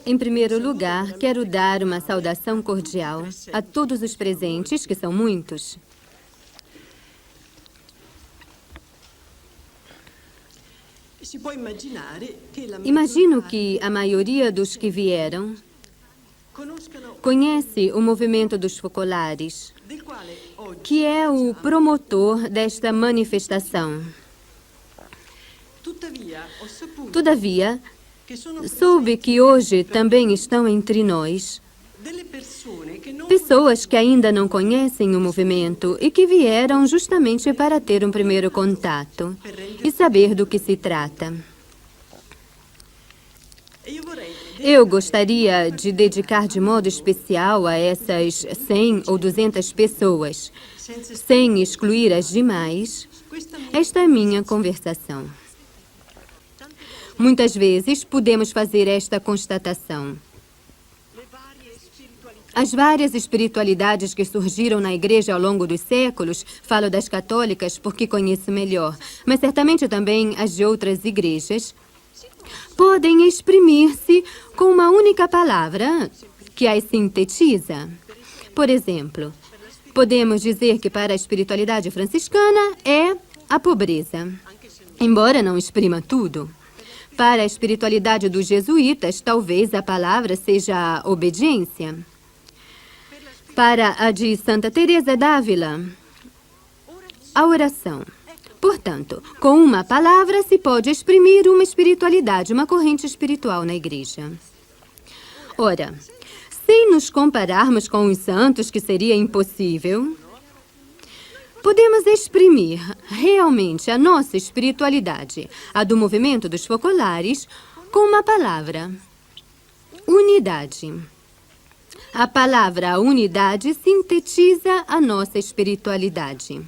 Em primeiro lugar, quero dar uma saudação cordial a todos os presentes, que são muitos. Imagino que a maioria dos que vieram conhece o movimento dos focolares, que é o promotor desta manifestação. Todavia, soube que hoje também estão entre nós pessoas que ainda não conhecem o movimento e que vieram justamente para ter um primeiro contato e saber do que se trata. Eu gostaria de dedicar de modo especial a essas 100 ou 200 pessoas, sem excluir as demais, esta minha conversação. Muitas vezes podemos fazer esta constatação. As várias espiritualidades que surgiram na igreja ao longo dos séculos, falo das católicas porque conheço melhor, mas certamente também as de outras igrejas, podem exprimir-se com uma única palavra que as sintetiza. Por exemplo, podemos dizer que para a espiritualidade franciscana é a pobreza, embora não exprima tudo. Para a espiritualidade dos jesuítas, talvez a palavra seja a obediência. Para a de Santa Teresa d'Ávila, a oração. Portanto, com uma palavra se pode exprimir uma espiritualidade, uma corrente espiritual na igreja. Ora, sem nos compararmos com os santos, que seria impossível, podemos exprimir realmente a nossa espiritualidade, a do movimento dos focolares, com uma palavra: unidade. A palavra unidade sintetiza a nossa espiritualidade.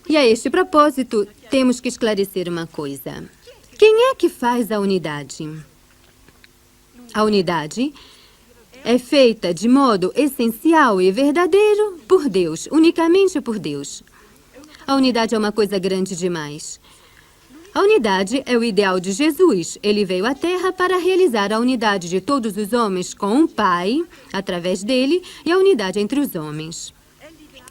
E a este propósito, temos que esclarecer uma coisa. Quem é que faz a unidade? A unidade é feita de modo essencial e verdadeiro por Deus, unicamente por Deus. A unidade é uma coisa grande demais. A unidade é o ideal de Jesus. Ele veio à Terra para realizar a unidade de todos os homens com o Pai, através dele, e a unidade entre os homens.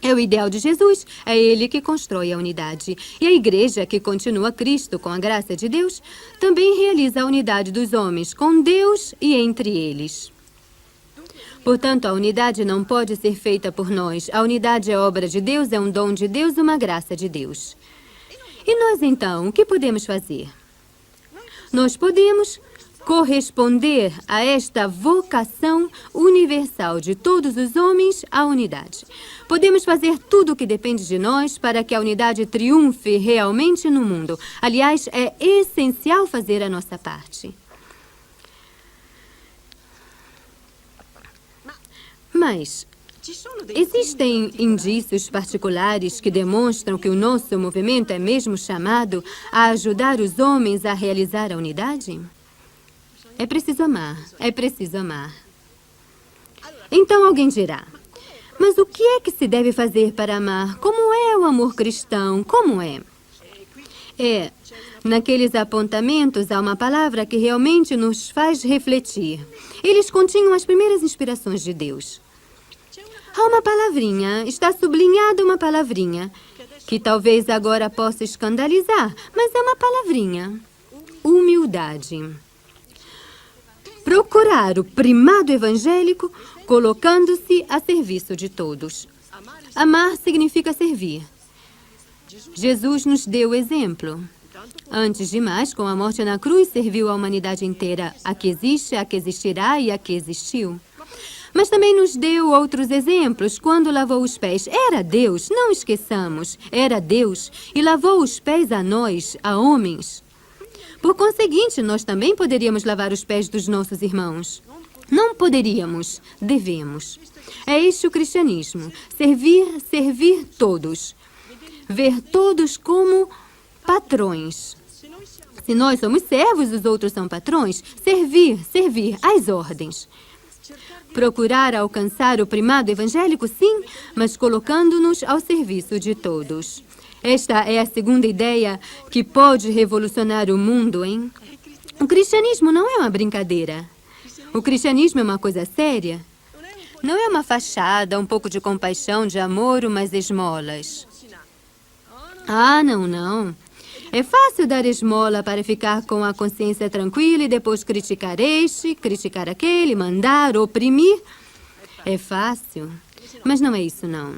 É o ideal de Jesus, é Ele que constrói a unidade. E a igreja, que continua Cristo com a graça de Deus, também realiza a unidade dos homens com Deus e entre eles. Portanto, a unidade não pode ser feita por nós. A unidade é obra de Deus, é um dom de Deus, uma graça de Deus. E nós, então, o que podemos fazer? Nós podemos corresponder a esta vocação universal de todos os homens à unidade. Podemos fazer tudo o que depende de nós para que a unidade triunfe realmente no mundo. Aliás, é essencial fazer a nossa parte. Mas existem indícios particulares que demonstram que o nosso movimento é mesmo chamado a ajudar os homens a realizar a unidade? É preciso amar, é preciso amar. Então alguém dirá: mas o que é que se deve fazer para amar? Como é o amor cristão? Como é? Naqueles apontamentos há uma palavra que realmente nos faz refletir. Eles continham as primeiras inspirações de Deus. Há uma palavrinha, está sublinhada uma palavrinha, que talvez agora possa escandalizar, mas é uma palavrinha: humildade. Procurar o primado evangélico, colocando-se a serviço de todos. Amar significa servir. Jesus nos deu exemplo. Antes de mais, com a morte na cruz, serviu a humanidade inteira, a que existe, a que existirá e a que existiu. Mas também nos deu outros exemplos quando lavou os pés. Era Deus, não esqueçamos, era Deus e lavou os pés a nós, a homens. Por conseguinte, nós também poderíamos lavar os pés dos nossos irmãos. Não poderíamos, devemos. É este o cristianismo, servir todos. ver todos como patrões. Se nós somos servos, os outros são patrões. Servir às ordens. Procurar alcançar o primado evangélico, sim, mas colocando-nos ao serviço de todos. Esta é a segunda ideia que pode revolucionar o mundo, hein? O cristianismo não é uma brincadeira. O cristianismo é uma coisa séria. Não é uma fachada, um pouco de compaixão, de amor, umas esmolas. Ah, não. É fácil dar esmola para ficar com a consciência tranquila e depois criticar este, criticar aquele, mandar, oprimir. É fácil, mas não é isso, não.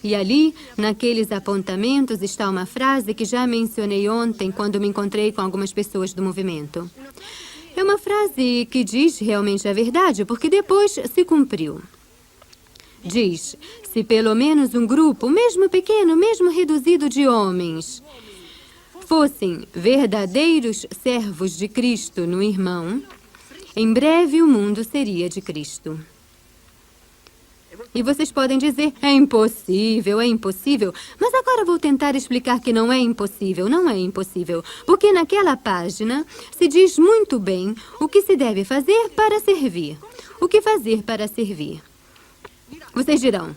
E ali, naqueles apontamentos, está uma frase que já mencionei ontem quando me encontrei com algumas pessoas do movimento. É uma frase que diz realmente a verdade, porque depois se cumpriu. Diz, se pelo menos um grupo, mesmo pequeno, mesmo reduzido de homens, fossem verdadeiros servos de Cristo no irmão, em breve o mundo seria de Cristo. E vocês podem dizer, é impossível. Mas agora vou tentar explicar que não é impossível. Porque naquela página se diz muito bem o que se deve fazer para servir. O que fazer para servir? Vocês dirão,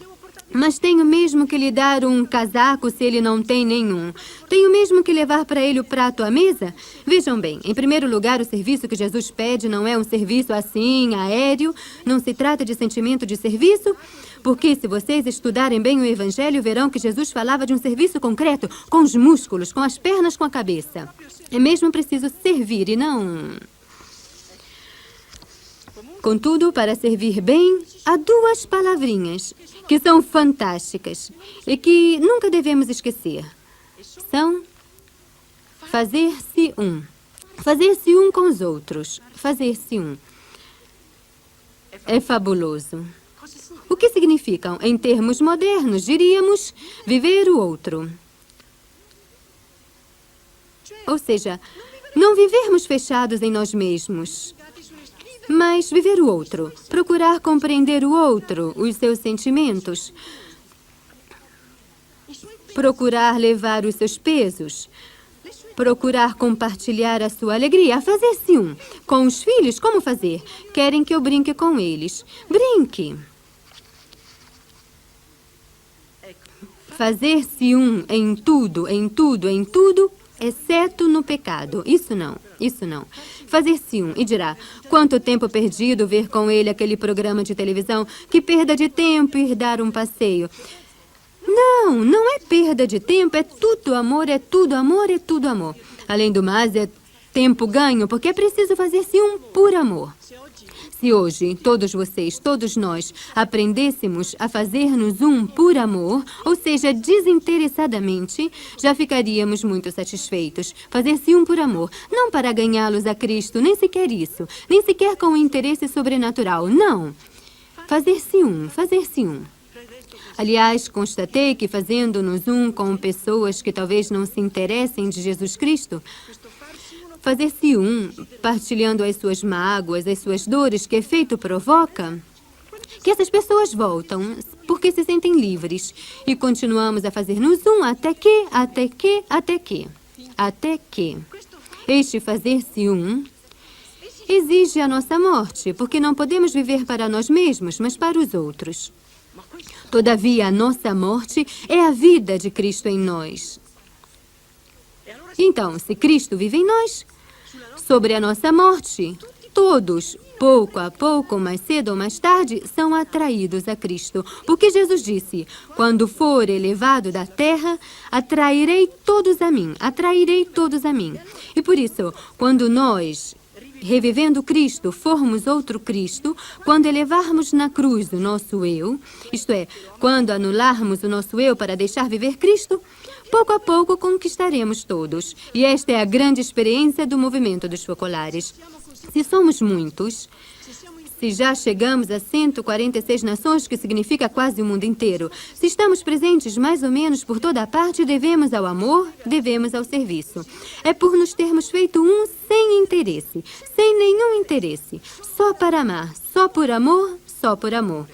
mas tenho mesmo que lhe dar um casaco se ele não tem nenhum? Tenho mesmo que levar para ele o prato à mesa? Vejam bem, em primeiro lugar, o serviço que Jesus pede não é um serviço assim, aéreo. Não se trata de sentimento de serviço. Porque se vocês estudarem bem o Evangelho, verão que Jesus falava de um serviço concreto, com os músculos, com as pernas, com a cabeça. É mesmo preciso servir e não... Contudo, para servir bem, há duas palavrinhas que são fantásticas e que nunca devemos esquecer. São fazer-se um. Fazer-se um com os outros. Fazer-se um. É fabuloso. O que significam? Em termos modernos, diríamos viver o outro. Ou seja, não vivermos fechados em nós mesmos, mas viver o outro, procurar compreender o outro, os seus sentimentos, procurar levar os seus pesos, procurar compartilhar a sua alegria, fazer-se um. Com os filhos, como fazer? Querem que eu brinque com eles. Brinque. Fazer-se um em tudo, exceto no pecado. Isso não. Fazer-se um. E dirá, quanto tempo perdido ver com ele aquele programa de televisão, que perda de tempo ir dar um passeio. Não é perda de tempo, é tudo amor. Além do mais, é tempo ganho, porque é preciso fazer-se um por amor. Se hoje todos vocês, todos nós, aprendêssemos a fazer-nos um por amor, ou seja, desinteressadamente, já ficaríamos muito satisfeitos. Fazer-se um por amor, não para ganhá-los a Cristo, nem sequer isso, nem sequer com interesse sobrenatural, não. Fazer-se um. Aliás, constatei que fazendo-nos um com pessoas que talvez não se interessem de Jesus Cristo, fazer-se um, partilhando as suas mágoas, as suas dores, que efeito provoca? Que essas pessoas voltam, porque se sentem livres. E continuamos a fazer-nos um até que este fazer-se um exige a nossa morte, porque não podemos viver para nós mesmos, mas para os outros. Todavia, a nossa morte é a vida de Cristo em nós. Então, se Cristo vive em nós, sobre a nossa morte, todos, pouco a pouco, mais cedo ou mais tarde, são atraídos a Cristo. Porque Jesus disse, quando for elevado da terra, atrairei todos a mim. E por isso, quando nós, revivendo Cristo, formos outro Cristo, quando elevarmos na cruz o nosso eu, isto é, quando anularmos o nosso eu para deixar viver Cristo, pouco a pouco conquistaremos todos. E esta é a grande experiência do movimento dos focolares. Se somos muitos, se já chegamos a 146 nações, que significa quase o mundo inteiro, se estamos presentes mais ou menos por toda a parte, devemos ao amor, devemos ao serviço. É por nos termos feito um sem interesse, sem nenhum interesse, só para amar, só por amor.